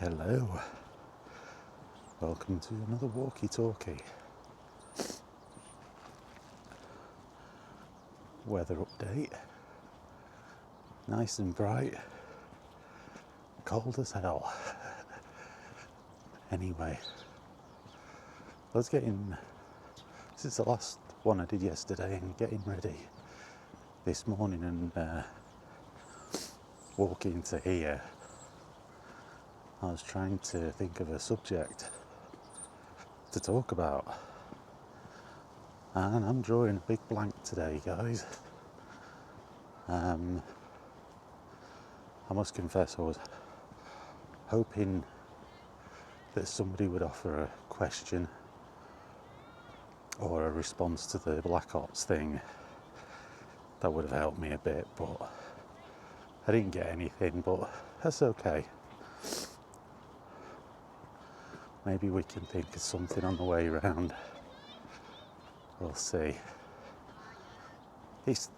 Hello, welcome to another Walkie Talkie. Weather update. Nice and bright, cold as hell. Anyway, let's get in. This is the last one I did yesterday and getting ready this morning and walking to here. I was trying to think of a subject to talk about, and I'm drawing a big blank today, guys. I must confess I was hoping that somebody would offer a question or a response to the Black Ops thing that would have helped me a bit, but I didn't get anything, but that's okay. Maybe we can think of something on the way round. We'll see. It's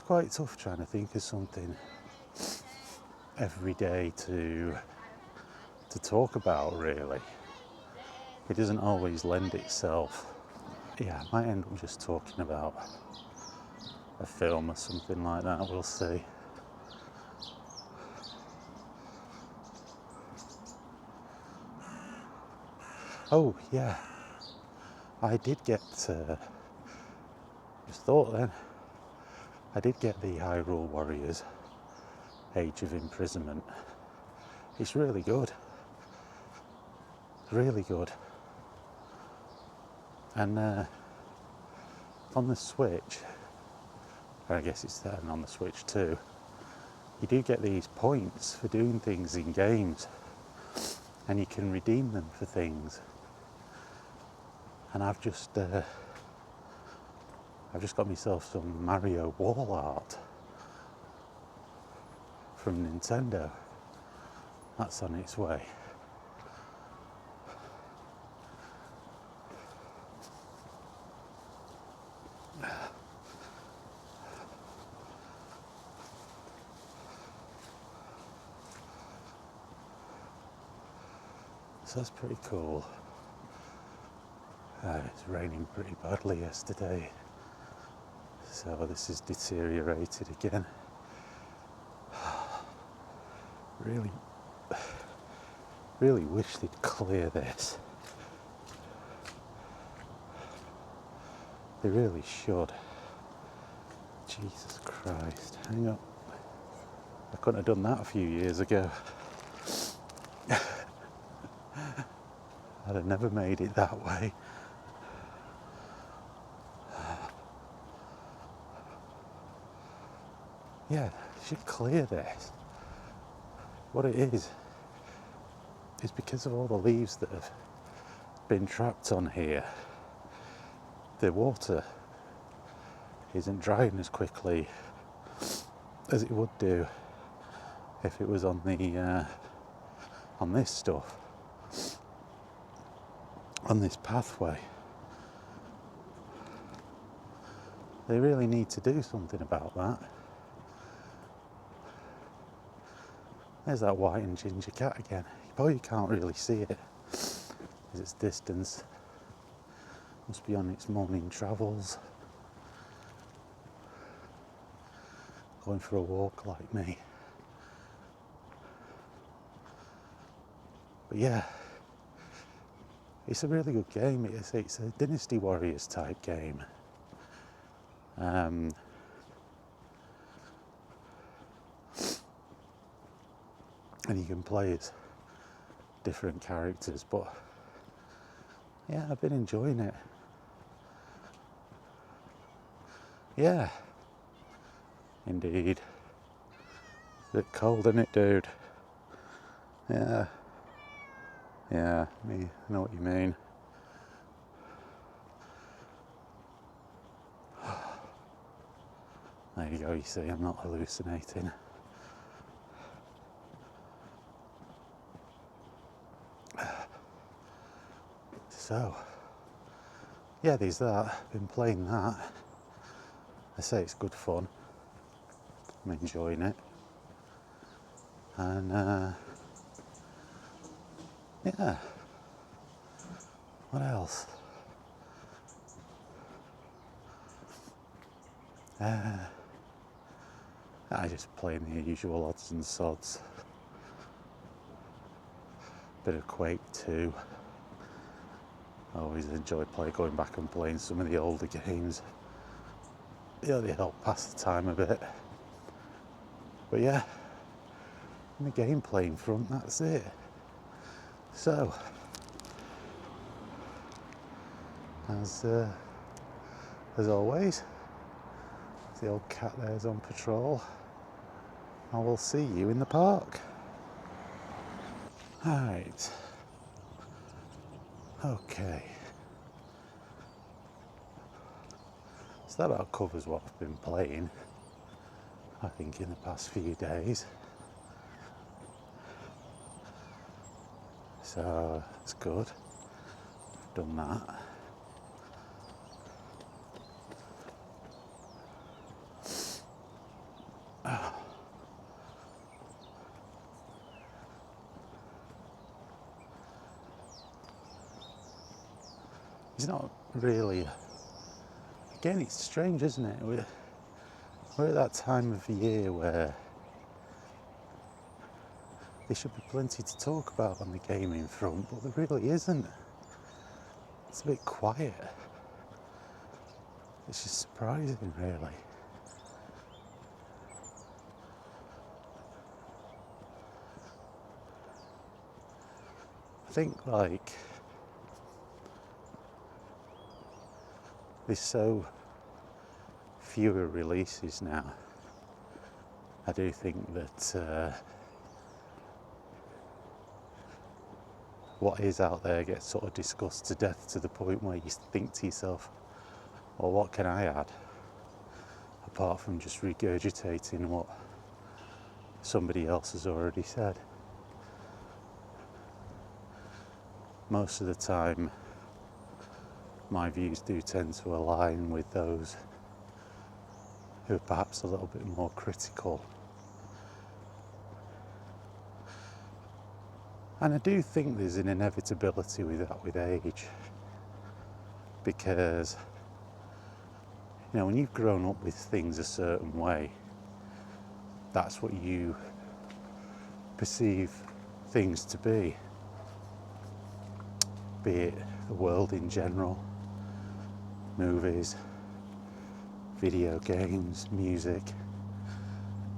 quite tough trying to think of something every day to talk about, really. It doesn't always lend itself. Yeah, I might end up just talking about a film or something like that, we'll see. Oh, yeah. I did get, just thought then, I did get the Hyrule Warriors Age of Imprisonment. It's really good. Really good. And on the Switch, or I guess it's there and on the Switch too, you do get these points for doing things in games, and you can redeem them for things. And I've just got myself some Mario wall art from Nintendo. That's on its way. So that's pretty cool. It's raining pretty badly yesterday, so this is deteriorated again. Really wish they'd clear this. They really should. Jesus Christ, hang up. I couldn't have done that a few years ago. I'd have never made it that way. Yeah, should clear this. What it is because of all the leaves that have been trapped on here, the water isn't drying as quickly as it would do if it was on the on this stuff, on this pathway. They really need to do something about that. There's that white and ginger cat again. You can't really see it as its distance. Must be on its morning travels, going for a walk like me. But yeah, it's a really good game. It's a Dynasty Warriors type game. And you can play as different characters, but yeah, I've been enjoying it. Yeah, indeed. It's a bit cold, isn't it, dude? Yeah, I know what you mean. There you go, you see, I'm not hallucinating. So, yeah, there's that. I've been playing that. I say it's good fun. I'm enjoying it. And Yeah. What else? I just playing the usual odds and sods. Bit of Quake 2. I always enjoy going back and playing some of the older games. Yeah, they help pass the time a bit. But yeah, in the game playing front, that's it. So, as always, the old cat there's on patrol. I will see you in the park. Right. Okay. So that about covers what I've been playing, I think, in the past few days. So it's good. I've done that. It's not really. Again, it's strange, isn't it? We're at that time of year where there should be plenty to talk about on the gaming front, but there really isn't. It's a bit quiet. It's just surprising, really. I think, like, there's so fewer releases now. I do think that what is out there gets sort of discussed to death, to the point where you think to yourself, well, what can I add? Apart from just regurgitating what somebody else has already said. Most of the time, my views do tend to align with those who are perhaps a little bit more critical. And I do think there's an inevitability with that with age. Because, you know, when you've grown up with things a certain way, that's what you perceive things to be it the world in general, movies, video games, music.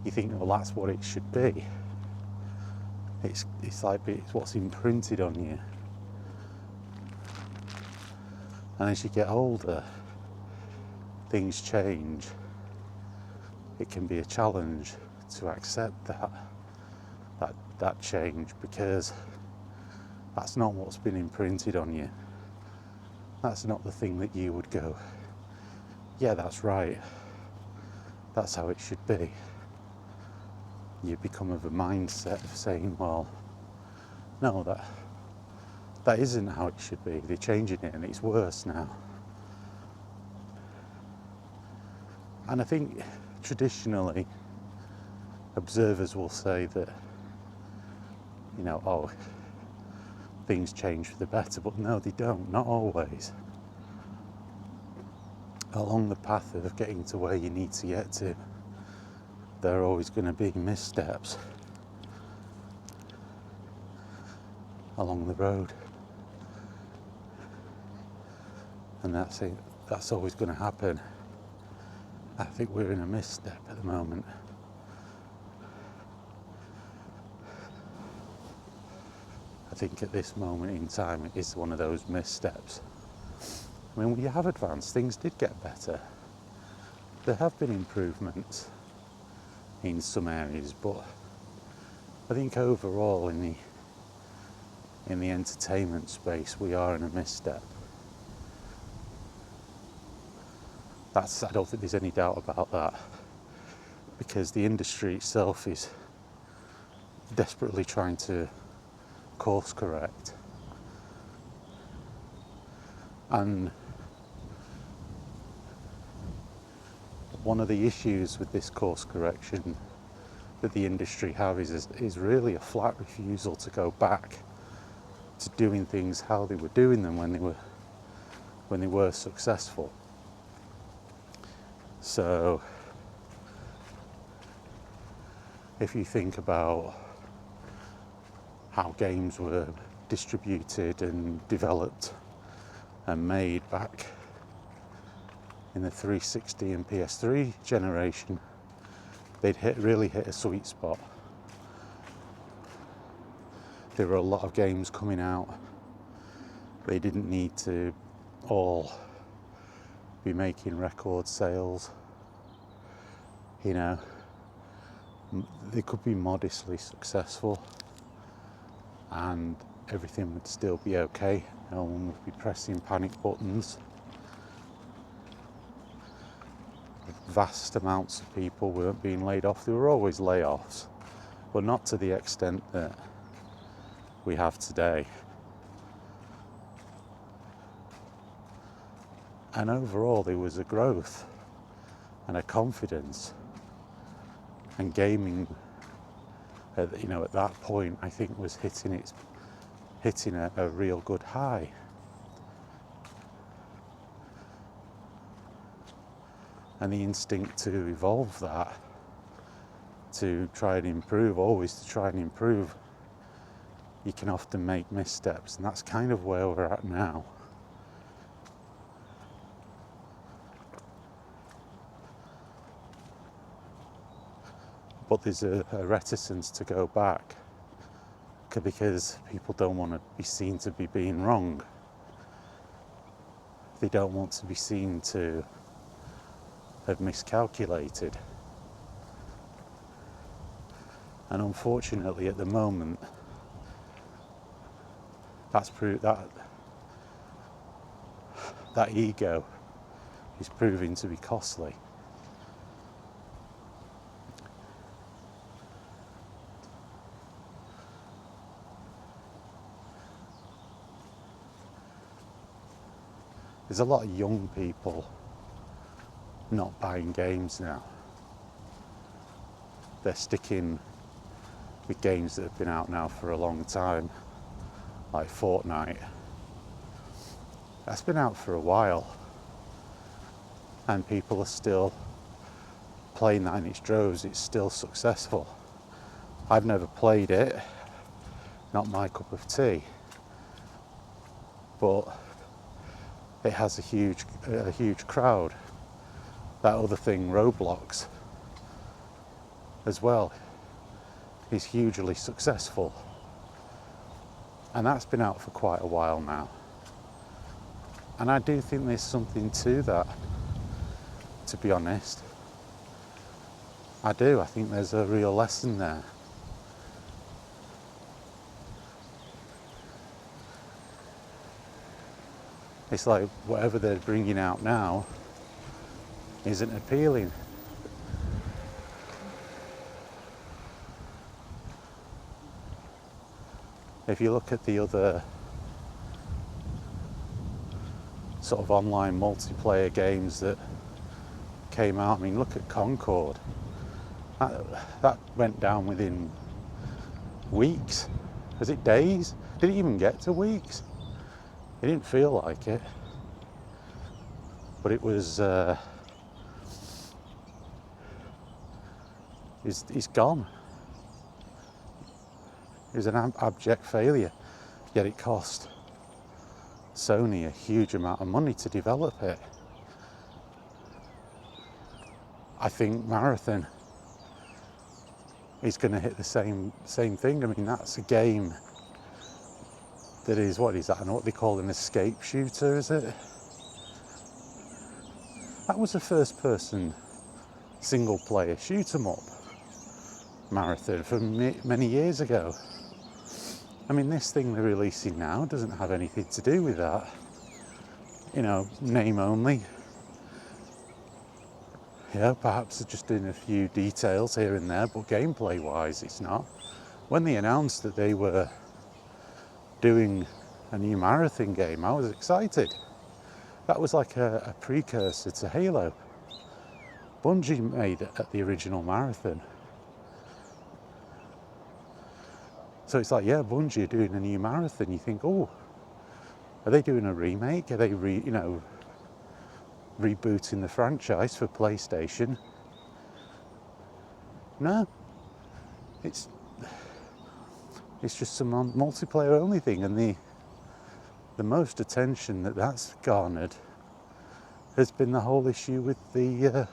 You think, well, that's what it should be. It's like it's what's imprinted on you. And as you get older, things change. It can be a challenge to accept that change, because that's not what's been imprinted on you. That's not the thing that you would go, yeah, that's right. That's how it should be. You become of a mindset of saying, well, no, that isn't how it should be. They're changing it and it's worse now. And I think traditionally, observers will say that, you know, oh, things change for the better, but no, they don't, not always. Along the path of getting to where you need to get to, there are always going to be missteps along the road. And that's always going to happen. I think we're in a misstep at the moment. I think at this moment in time it is one of those missteps. I mean, we have advanced, things did get better. There have been improvements in some areas, but I think overall in the entertainment space we are in a misstep. I don't think there's any doubt about that, because the industry itself is desperately trying to course correct. And one of the issues with this course correction that the industry have is really a flat refusal to go back to doing things how they were doing them when they were successful. So if you think about how games were distributed and developed and made back in the 360 and PS3 generation, they'd really hit a sweet spot. There were a lot of games coming out. They didn't need to all be making record sales. You know, they could be modestly successful and everything would still be okay. No one would be pressing panic buttons. Vast amounts of people weren't being laid off. There were always layoffs, but not to the extent that we have today. And overall there was a growth and a confidence, and gaming at that point I think was hitting a real good high. And the instinct to evolve that, to try and improve, always to try and improve, you can often make missteps, and that's kind of where we're at now. But there's a reticence to go back because people don't want to be seen to be being wrong. They don't want to be seen to have miscalculated. And unfortunately at the moment that ego is proving to be costly. There's a lot of young people not buying games now. They're sticking with games that have been out now for a long time, like Fortnite. That's been out for a while, and people are still playing that in its droves. It's still successful. I've never played it, not my cup of tea, but it has a huge crowd. That other thing, Roblox, as well, is hugely successful, and that's been out for quite a while now. And I do think there's something to that, to be honest. I do. I think there's a real lesson there. It's like whatever they're bringing out now isn't appealing. If you look at the other sort of online multiplayer games that came out, I mean, look at Concord. That went down within weeks. Was it days? Did it even get to weeks? It didn't feel like it. But it was he's gone. It was an abject failure, yet it cost Sony a huge amount of money to develop it. I think Marathon is going to hit the same thing. I mean, that's a game that is, what is that? I know what they call an escape shooter, is it? That was a first-person single-player shoot-'em-up, Marathon, from many years ago. I mean, this thing they're releasing now doesn't have anything to do with that. You know, name only. Yeah, perhaps they're just doing a few details here and there, but gameplay-wise, it's not. When they announced that they were doing a new Marathon game, I was excited. That was like a precursor to Halo. Bungie made it at the original Marathon. So it's like, yeah, Bungie are doing a new Marathon. You think, oh, are they doing a remake? Are they, rebooting the franchise for PlayStation? No, it's just some multiplayer only thing, and the most attention that's garnered has been the whole issue with the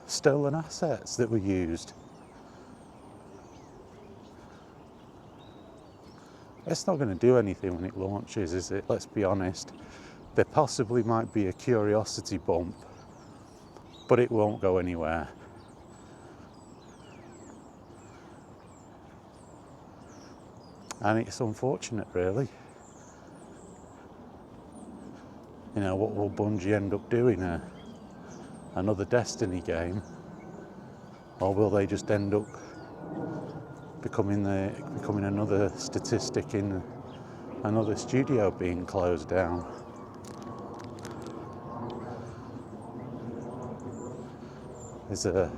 stolen assets that were used. It's not going to do anything when it launches, is it? Let's be honest. There possibly might be a curiosity bump, but it won't go anywhere. And it's unfortunate, really. You know, what will Bungie end up doing? Another Destiny game? Or will they just end up becoming another statistic in another studio being closed down? Is in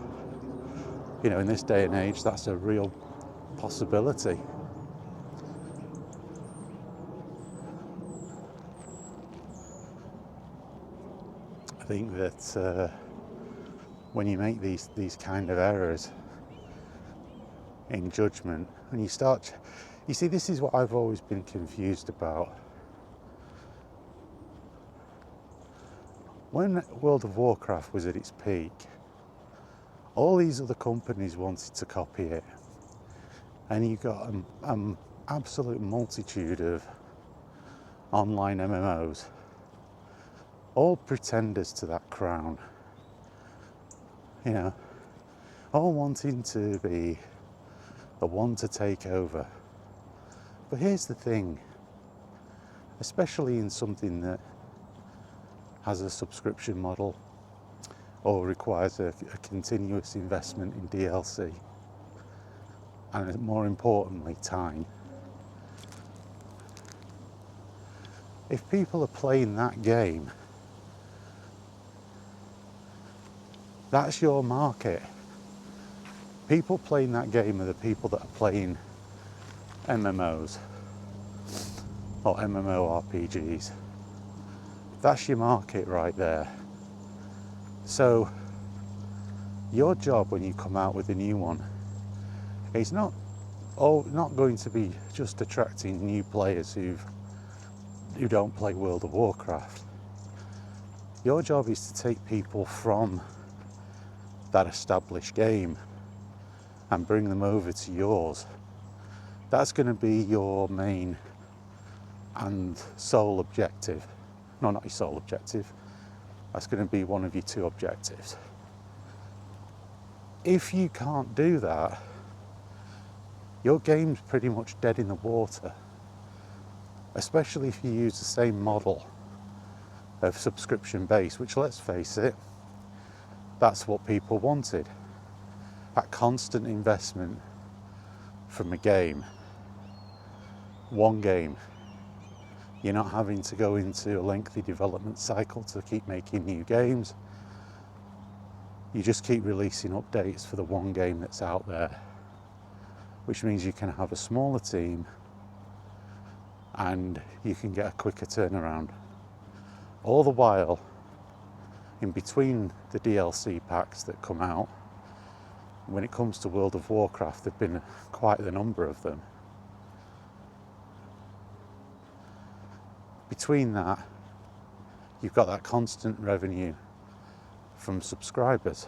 this day and age, that's a real possibility. I think that when you make these kind of errors in judgment, and you see, this is what I've always been confused about. When World of Warcraft was at its peak, all these other companies wanted to copy it, and you got an absolute multitude of online MMOs, all pretenders to that crown, all wanting to be the one to take over. But here's the thing, especially in something that has a subscription model or requires a continuous investment in DLC, and more importantly, time. If people are playing that game, that's your market. People playing that game are the people that are playing MMOs or MMORPGs. That's your market right there. So your job when you come out with a new one is not going to be just attracting new players who don't play World of Warcraft. Your job is to take people from that established game and bring them over to yours. That's going to be your main and sole objective. No, not your sole objective. That's going to be one of your two objectives. If you can't do that, your game's pretty much dead in the water, especially if you use the same model of subscription base, which, let's face it, that's what people wanted. That constant investment from a game, one game. You're not having to go into a lengthy development cycle to keep making new games. You just keep releasing updates for the one game that's out there, which means you can have a smaller team and you can get a quicker turnaround. All the while, in between the DLC packs that come out, when it comes to World of Warcraft, there've been quite the number of them. Between that, you've got that constant revenue from subscribers.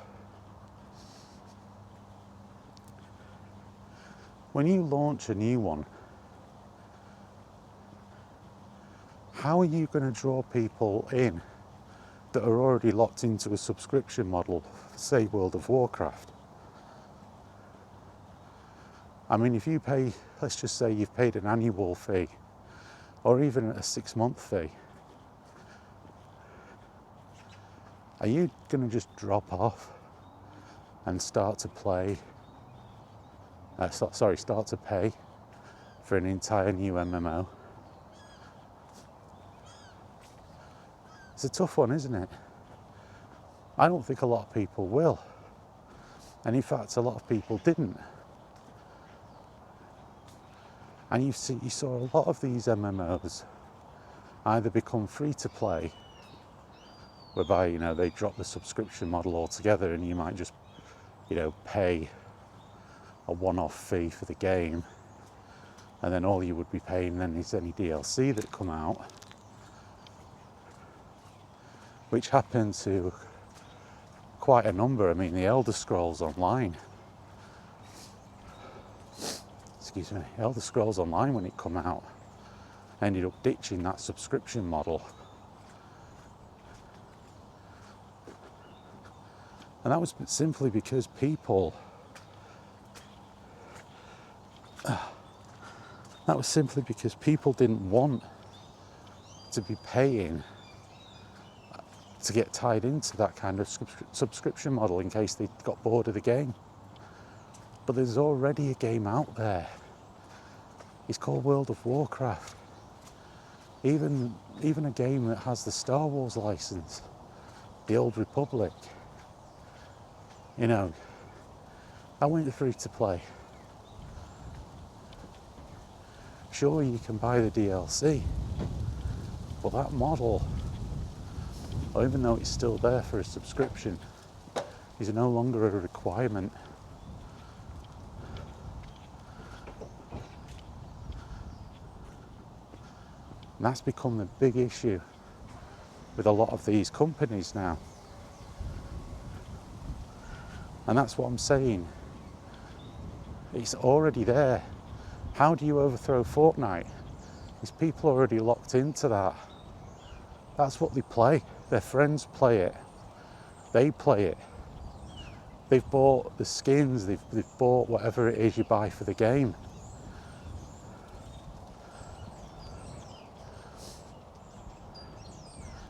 When you launch a new one, how are you going to draw people in that are already locked into a subscription model, say World of Warcraft? I mean, if you pay, let's just say you've paid an annual fee, or even a 6-month fee, are you going to just drop off and start to pay for an entire new MMO? It's a tough one, isn't it? I don't think a lot of people will. And in fact, a lot of people didn't. And you saw a lot of these MMOs either become free to play, whereby, you know, they drop the subscription model altogether and you might just, you know, pay a one-off fee for the game, and then all you would be paying then is any DLC that come out, which happened to quite a number. I mean, the Elder Scrolls Online, Elder Scrolls Online, when it come out, ended up ditching that subscription model. And that was simply because people didn't want to be paying to get tied into that kind of subscription model in case they got bored of the game. But there's already a game out there. It's called World of Warcraft. Even a game that has the Star Wars license, the Old Republic. You know, I went free to play. Sure, you can buy the DLC, but that model, even though it's still there for a subscription, is no longer a requirement. And that's become the big issue with a lot of these companies now. And that's what I'm saying. It's already there. How do you overthrow Fortnite? These people are already locked into that. That's what they play. Their friends play it. They play it. They've bought the skins, they've bought whatever it is you buy for the game.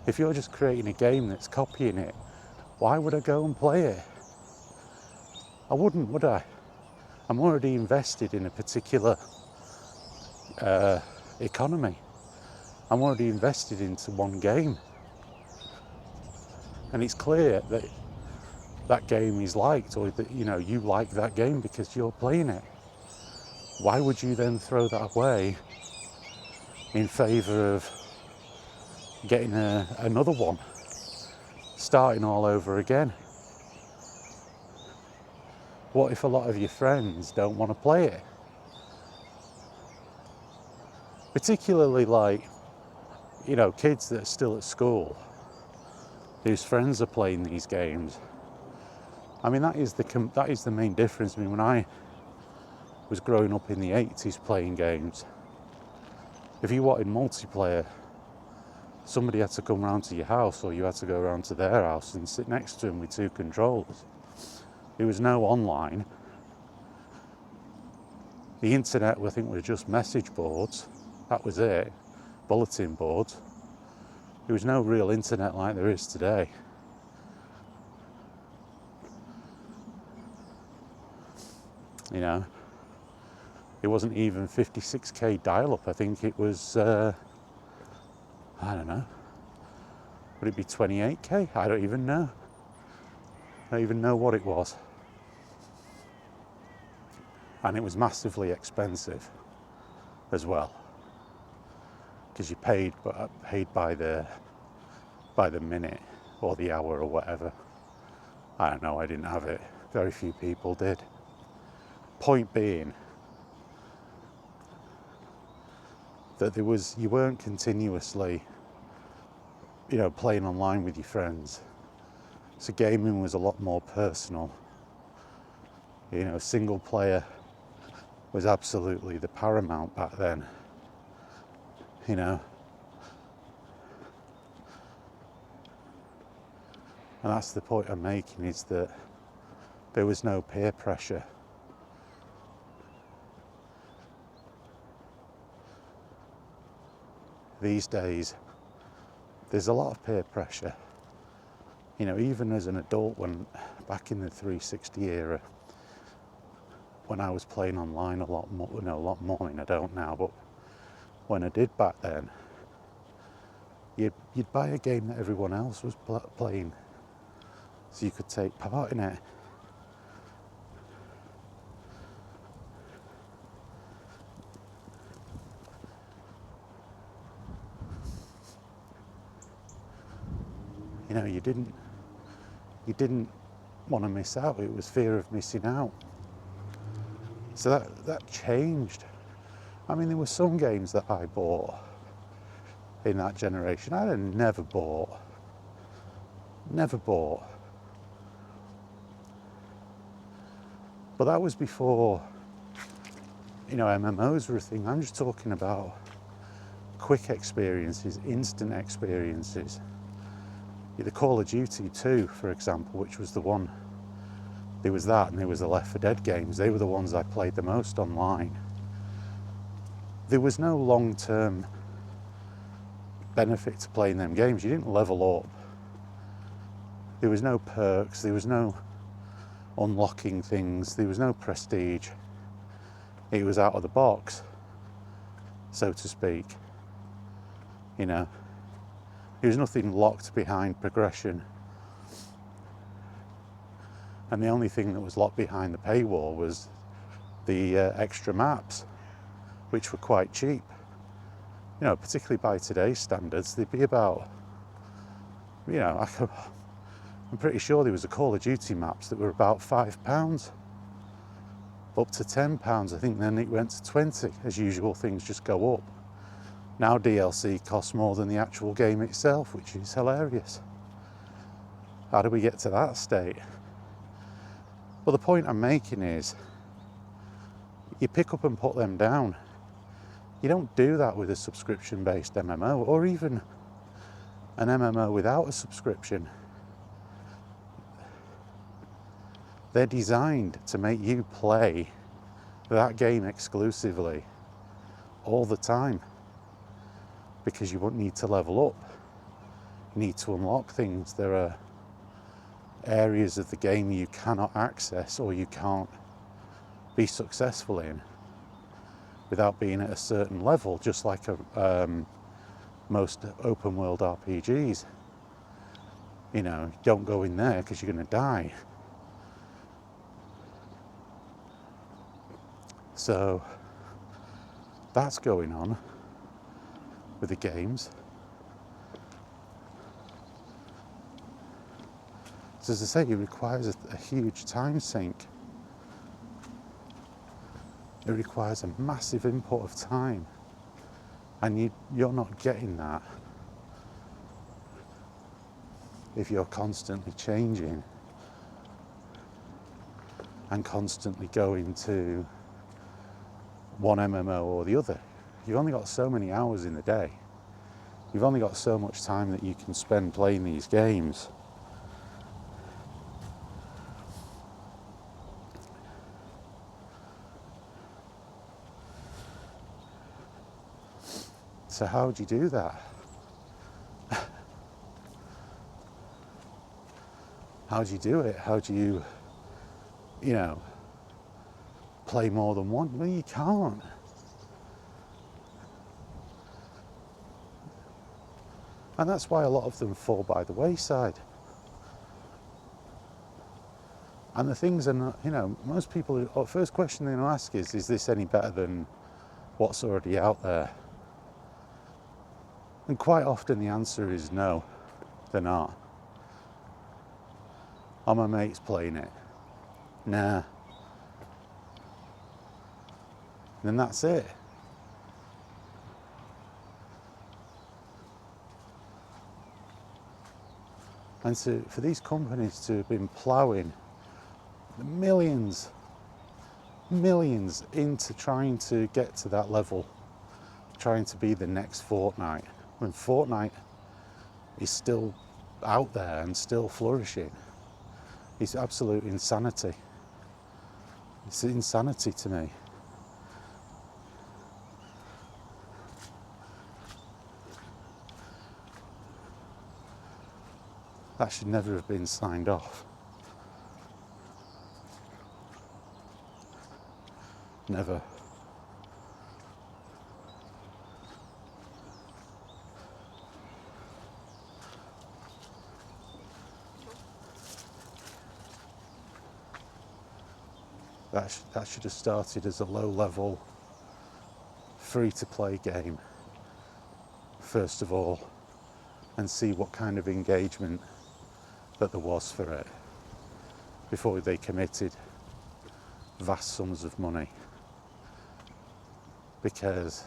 If you're just creating a game that's copying it, why would I go and play it? I wouldn't, would I? I'm already invested in a particular economy. I'm already invested into one game. And it's clear that that game is liked, or that, you know, you like that game because you're playing it. Why would you then throw that away in favour of getting another one, starting all over again? What if a lot of your friends don't want to play it? Particularly, like, you know, kids that are still at school, whose friends are playing these games. I mean, that is the main difference. I mean, when I was growing up in the 80s playing games, if you wanted multiplayer, somebody had to come round to your house, or you had to go around to their house and sit next to them with two controllers. There was no online. The internet, I think, was just message boards. That was it. Bulletin boards. There was no real internet like there is today. You know, it wasn't even 56k dial-up. I think it was, I don't know. Would it be 28k? I don't even know. I don't even know what it was. And it was massively expensive as well, because you paid by the minute or the hour or whatever. I don't know, I didn't have it. Very few people did. Point being that you weren't continuously, you know, playing online with your friends. So gaming was a lot more personal. You know, single player was absolutely the paramount back then. You know. And that's the point I'm making, is that there was no peer pressure. These days, there's a lot of peer pressure. You know, even as an adult, when back in the 360 era, when I was playing online a lot more, and I don't now, but when I did back then, you'd buy a game that everyone else was playing, so you could take part in it. You know, you didn't want to miss out. It was fear of missing out. So that changed. I mean, there were some games that I bought in that generation I'd have never bought. But that was before, you know, MMOs were a thing. I'm just talking about quick experiences, instant experiences. The Call of Duty 2, for example, which was the one, there was that and there was the Left 4 Dead games. They were the ones I played the most online. There was no long-term benefit to playing them games. You didn't level up. There was no perks, there was no unlocking things, there was no prestige. It was out of the box, so to speak. You know, there was nothing locked behind progression. And the only thing that was locked behind the paywall was the extra maps, which were quite cheap. You know, particularly by today's standards, they'd be about, you know, I'm pretty sure there was a Call of Duty maps that were about £5, up to £10. I think then it went to 20. As usual, things just go up. Now DLC costs more than the actual game itself, which is hilarious. How do we get to that state? Well, the point I'm making is, you pick up and put them down. You don't do that with a subscription-based MMO, or even an MMO without a subscription. They're designed to make you play that game exclusively all the time, because you won't need to level up. You need to unlock things. There are areas of the game you cannot access or you can't be successful in without being at a certain level, just like most open world RPGs. You know, don't go in there because you're going to die. So that's going on with the games. So as I say, it requires a huge time sink. It requires a massive input of time, and you're not getting that if you're constantly changing and constantly going to one MMO or the other. You've only got so many hours in the day. You've only got so much time that you can spend playing these games. So how do you do that? How do you do it? How do you, play more than one? Well, you can't. And that's why a lot of them fall by the wayside. And the things are not, most people, the first question they're going to ask is this any better than what's already out there? And quite often the answer is no, they're not. Are my mates playing it? Nah. And then that's it. And so for these companies to have been ploughing millions into trying to get to that level, trying to be the next Fortnite, when Fortnite is still out there and still flourishing, it's absolute insanity. It's insanity to me. That should never have been signed off. Never. That should have started as a low-level, free-to-play game, first of all, and see what kind of engagement that there was for it before they committed vast sums of money. Because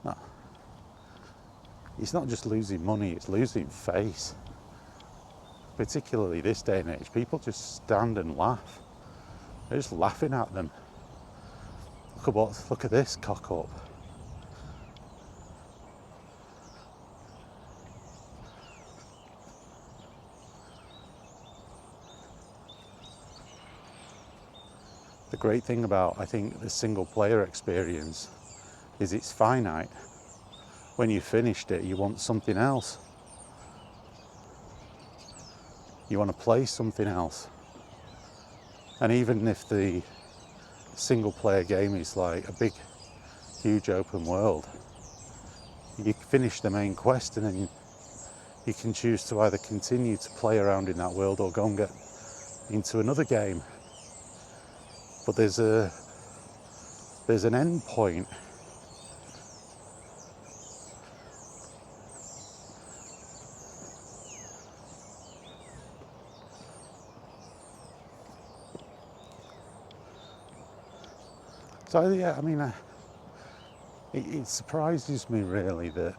no, it's not just losing money, it's losing face. Particularly this day and age, people just stand and laugh. They're just laughing at them. Look at this cock up. The great thing about, I think, the single player experience is it's finite. When you've finished it, you want something else. You want to play something else. And even if the single player game is like a big, huge open world, you finish the main quest and then you can choose to either continue to play around in that world or go and get into another game. But there's an end point. So yeah, I mean, it surprises me really that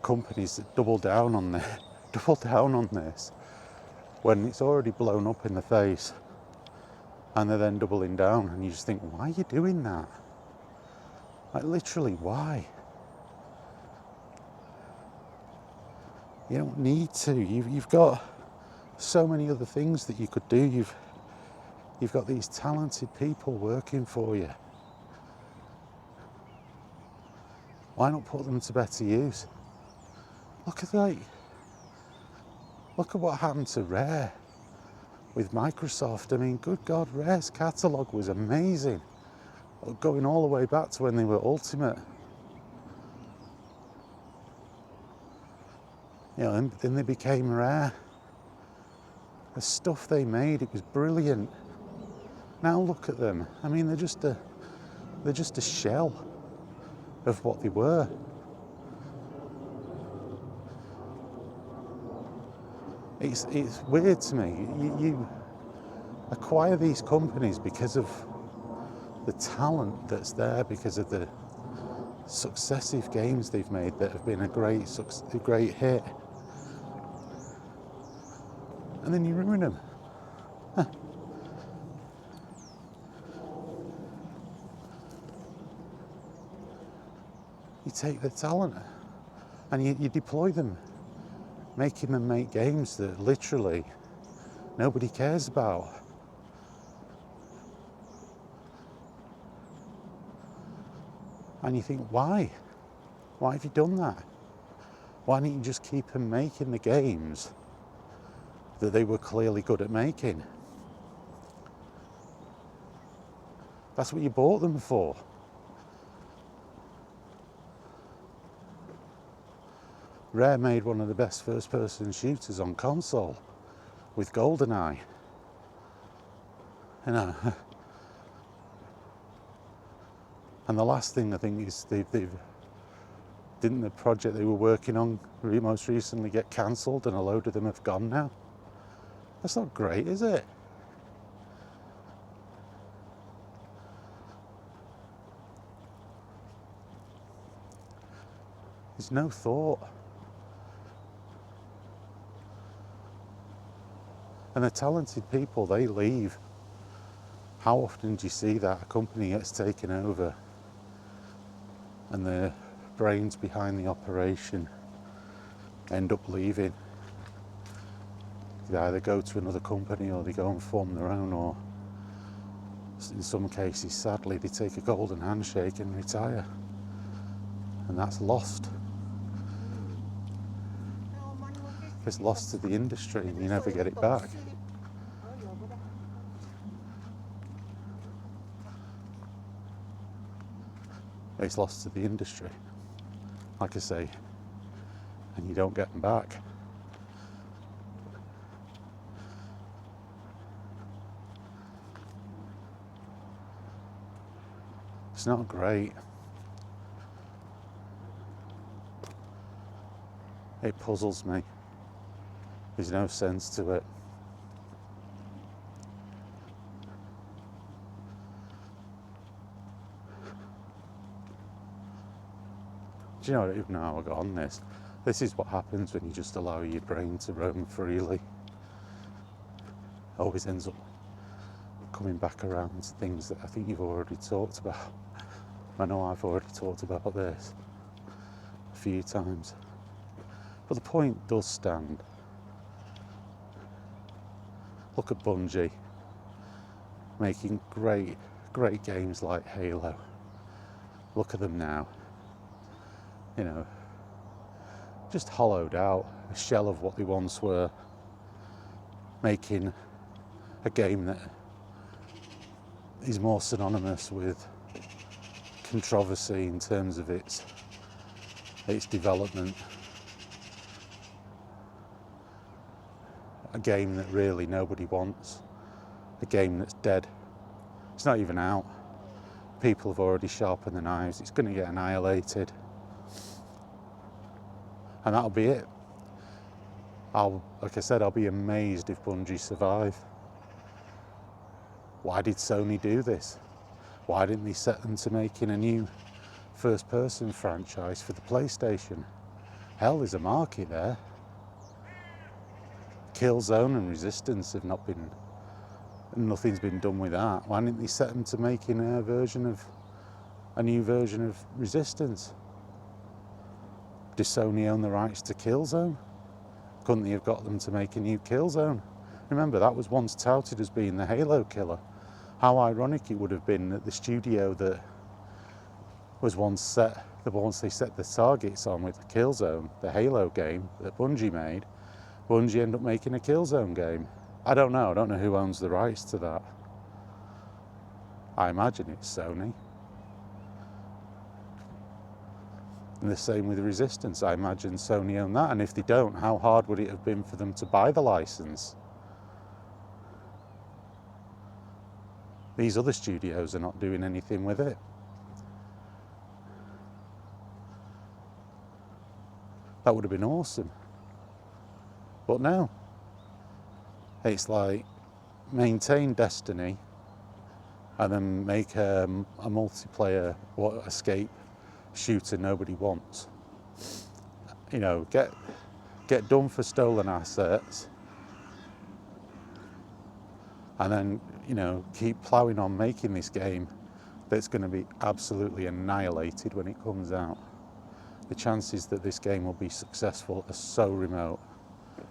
companies that double down on this when it's already blown up in the face, and they're then doubling down, and you just think, why are you doing that? Like, literally, why? You don't need to. You've got so many other things that you could do. You've got these talented people working for you. Why not put them to better use? Look at what happened to Rare with Microsoft. I mean, good God, Rare's catalogue was amazing. Going all the way back to when they were Ultimate. You know, and then they became Rare. The stuff they made, it was brilliant. Now look at them. I mean, they're just a shell of what they were. It's weird to me. You acquire these companies because of the talent that's there, because of the successive games they've made that have been a great hit, and then you ruin them. You take the talent and you deploy them, making them make games that literally nobody cares about. And you think, why? Why have you done that? Why don't you just keep them making the games that they were clearly good at making? That's what you bought them for. Rare made one of the best first-person shooters on console with GoldenEye. You know. And the last thing I think is didn't the project they were working on most recently get cancelled and a load of them have gone now? That's not great, is it? There's no thought. And the talented people, they leave. How often do you see that a company gets taken over and the brains behind the operation end up leaving? They either go to another company or they go and form their own, or in some cases, sadly, they take a golden handshake and retire. And that's lost. It's lost to the industry and you never get it back. It's lost to the industry, like I say, and you don't get them back. It's not great. It puzzles me. There's no sense to it. Do you know, I don't even know how I got on this. This is what happens when you just allow your brain to roam freely. Always ends up coming back around to things that I think you've already talked about. I know I've already talked about this a few times. But the point does stand. Look at Bungie making great games like Halo. Look at them now. You know, just hollowed out, a shell of what they once were, making a game that is more synonymous with controversy in terms of its development. A game that really nobody wants. A game that's dead. It's not even out. People have already sharpened the knives. It's going to get annihilated. And that'll be it. Like I said, I'll be amazed if Bungie survive. Why did Sony do this? Why didn't they set them to making a new first-person franchise for the PlayStation? Hell, there's a market there. Killzone and Resistance have not been... Nothing's been done with that. Why didn't they set them to making a new version of Resistance? Does Sony own the rights to Killzone? Couldn't they have got them to make a new Killzone? Remember, that was once touted as being the Halo killer. How ironic it would have been that the studio that was once they set the targets on with the Killzone, the Halo game that Bungie made, Bungie ended up making a Killzone game. I don't know who owns the rights to that. I imagine it's Sony. And the same with Resistance. I imagine Sony own that. And if they don't, how hard would it have been for them to buy the license? These other studios are not doing anything with it. That would have been awesome. But no. It's like maintain Destiny and then make a multiplayer escape shooter nobody wants. You know, get done for stolen assets and then, you know, keep ploughing on making this game that's going to be absolutely annihilated when it comes out. The chances that this game will be successful are so remote.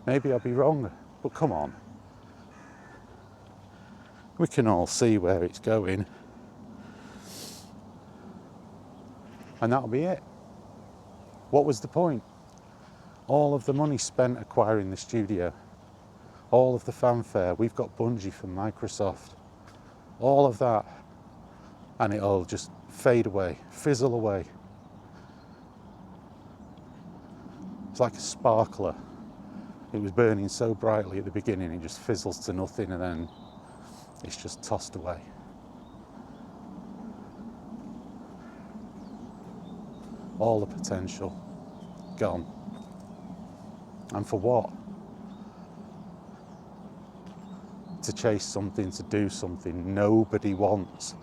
Maybe I'll be wrong, but come on. We can all see where it's going. And that'll be it. What was the point? All of the money spent acquiring the studio, all of the fanfare, we've got Bungie from Microsoft, all of that, and it'll just fade away, fizzle away. It's like a sparkler. It was burning so brightly at the beginning, it just fizzles to nothing and then it's just tossed away. All the potential gone. And for what? To chase something, to do something nobody wants,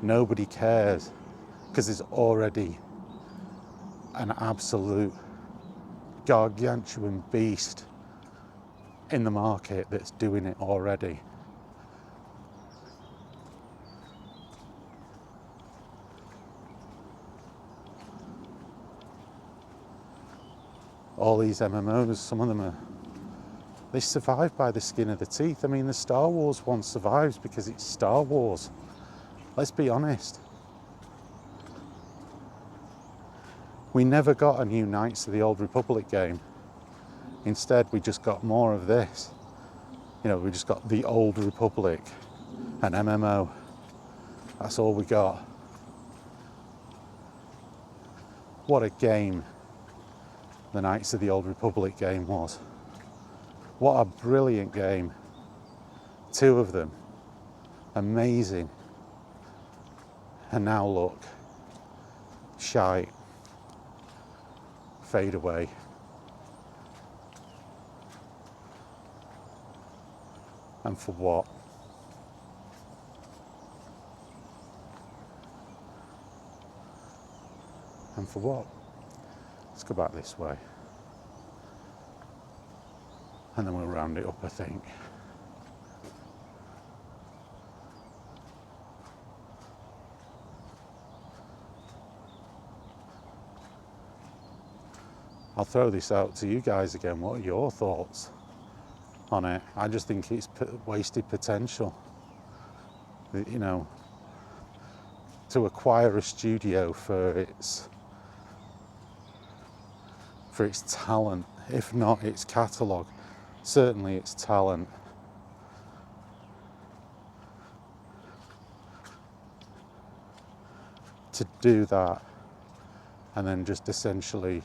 nobody cares, because there's already an absolute gargantuan beast in the market that's doing it already. All these MMOs, some of them they survive by the skin of the teeth. I mean, the Star Wars one survives because it's Star Wars. Let's be honest. We never got a new Knights of the Old Republic game. Instead, we just got more of this. You know, we just got the Old Republic, an MMO. That's all we got. What a game the Knights of the Old Republic game was. What a brilliant game. 2 of them. Amazing. And now look. Shite. Fade away. And for what? And for what? Let's go back this way. And then we'll round it up, I think. I'll throw this out to you guys again. What are your thoughts on it? I just think it's wasted potential. You know, to acquire a studio for its talent, if not its catalogue, certainly its talent. To do that and then just essentially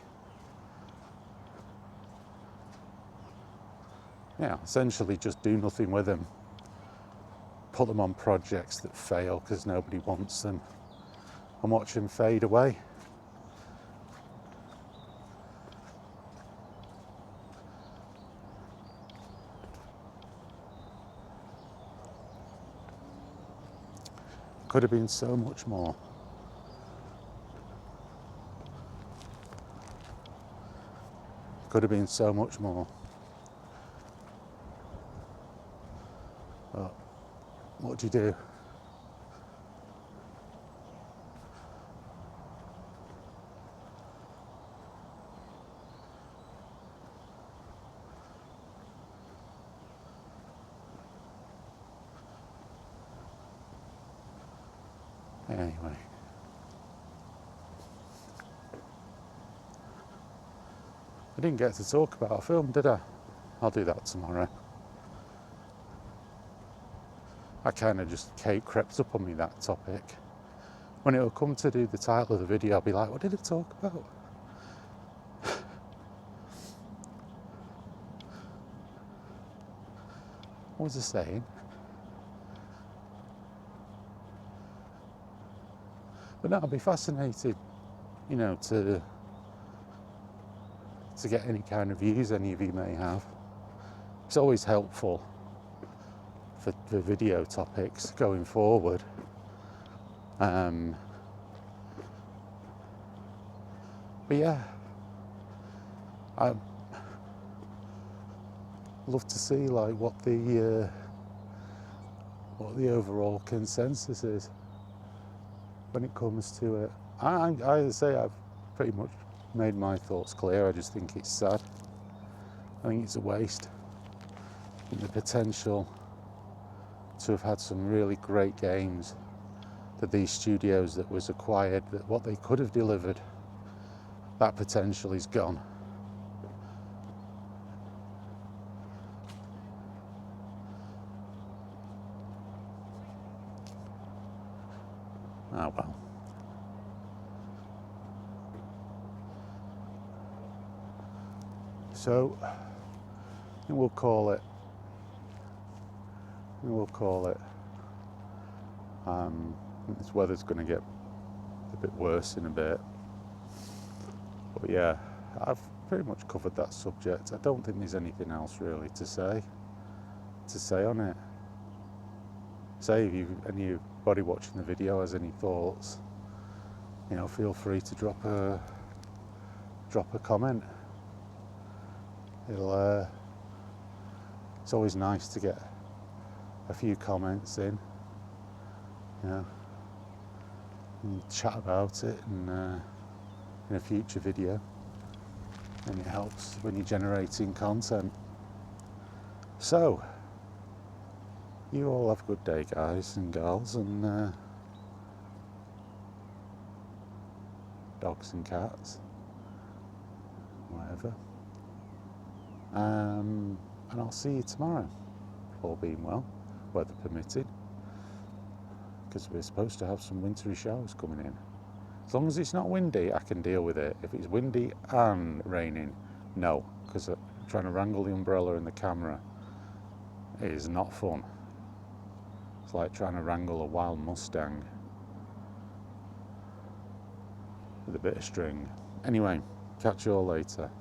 just do nothing with them, put them on projects that fail because nobody wants them, and watch them fade away. Could have been so much more. Could have been so much more. But what do you do? Anyway. I didn't get to talk about a film, did I? I'll do that tomorrow. I kind of just crept up on me, that topic. When it will come to do the title of the video, I'll be like, what did it talk about? What was I saying? But no, I'd be fascinated, you know, to get any kind of views any of you may have. It's always helpful for video topics going forward. But yeah, I'd love to see like what the overall consensus is when it comes to it. I say I've pretty much made my thoughts clear. I just think it's sad. I think it's a waste. And the potential to have had some really great games that these studios that was acquired, that what they could have delivered, that potential is gone. Oh well. So I think we'll call it. This weather's going to get a bit worse in a bit. But yeah, I've pretty much covered that subject. I don't think there's anything else really to say on it. Say if anybody watching the video has any thoughts, you know, feel free to drop a comment. It's always nice to get a few comments in, you know, and chat about it in a future video, and it helps when you're generating content. So, you all have a good day, guys and girls, and dogs and cats, whatever. And I'll see you tomorrow, all being well, weather permitting, because we're supposed to have some wintry showers coming in. As long as it's not windy, I can deal with it. If it's windy and raining, no, because trying to wrangle the umbrella and the camera is not fun. It's like trying to wrangle a wild Mustang with a bit of string. Anyway, catch you all later.